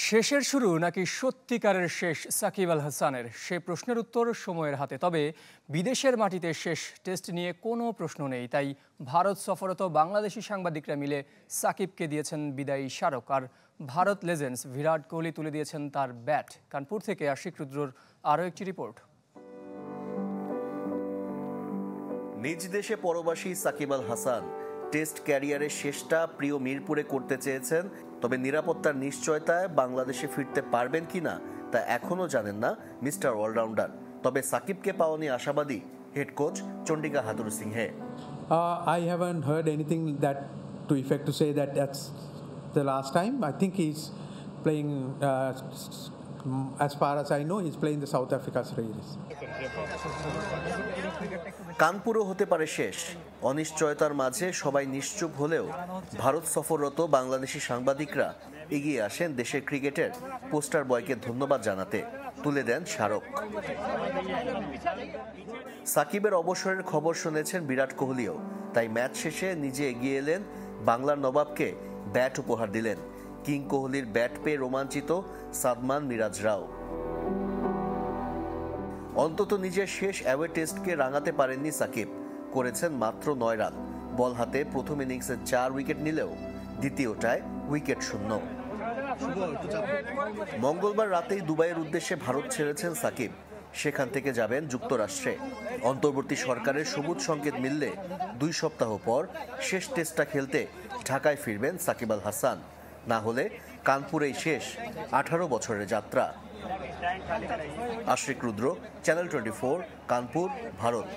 শেষের শুরু নাকি সত্যিকারের শেষ সাকিব আল হাসানের, সে প্রশ্নের উত্তর সময়ের হাতে। তবে বিদেশের মাটিতে শেষ টেস্ট নিয়ে কোনো প্রশ্ন নেই। তাই ভারত সফররত বাংলাদেশি সাংবাদিকরা মিলে সাকিবকে দিয়েছেন বিদায়ী স্মারক। আর ভারত লেজেন্ডস বিরাট কোহলি তুলে দিয়েছেন তার ব্যাট। কানপুর থেকে আশিক রুদ্রর আরও একটি রিপোর্ট। নিজ দেশে পরবাসী সাকিব আল হাসান টেস্ট ক্যারিয়ারের শেষটা প্রিয় মিরপুরে করতে চেয়েছেন। তবে নিরাপত্তার নিশ্চয়তায় বাংলাদেশে ফিরতে পারবেন কিনা তা এখনও জানেন না মিস্টার অলরাউন্ডার। তবে সাকিবকে পাওয়া নিয়ে আশাবাদী head coach Chandika Hathurusingha. I haven't heard anything that to effect to say that that's the last time. I think he's playing, as far as I know, he's playing the South Africa series. কানপুরও হতে পারে শেষ। অনিশ্চয়তার মাঝে সবাই নিশ্চুপ হলেও ভারত সফররত বাংলাদেশি সাংবাদিকরা এগিয়ে আসেন দেশের ক্রিকেটের পোস্টার বয়কে ধন্যবাদ জানাতে, তুলে দেন স্মারক। সাকিবের অবসরের খবর শুনেছেন বিরাট কোহলিও, তাই ম্যাচ শেষে নিজে এগিয়ে এলেন, বাংলার নবাবকে ব্যাট উপহার দিলেন। কিং কোহলির ব্যাট পেয়ে রোমাঞ্চিত সাদমান মিরাজরাও। অন্তত নিজের শেষ অ্যাওয়ে টেস্টকে রাঙাতে পারেননি সাকিব, করেছেন মাত্র 9 রান। বল হাতে প্রথম ইনিংসে 4 উইকেট নিলেও দ্বিতীয়টায় উইকেট শূন্য। মঙ্গলবার রাতেই দুবাইয়ের উদ্দেশ্যে ভারত ছেড়েছেন সাকিব। সেখান থেকে যাবেন যুক্তরাষ্ট্রে। অন্তর্বর্তী সরকারের সবুজ সংকেত মিললে 2 সপ্তাহ পর শেষ টেস্টটা খেলতে ঢাকায় ফিরবেন সাকিব আল হাসান। না হলে কানপুরেই শেষ 18 বছরের যাত্রা। আশিক রুদ্র, চ্যানেল 24, কানপুর, ভারত।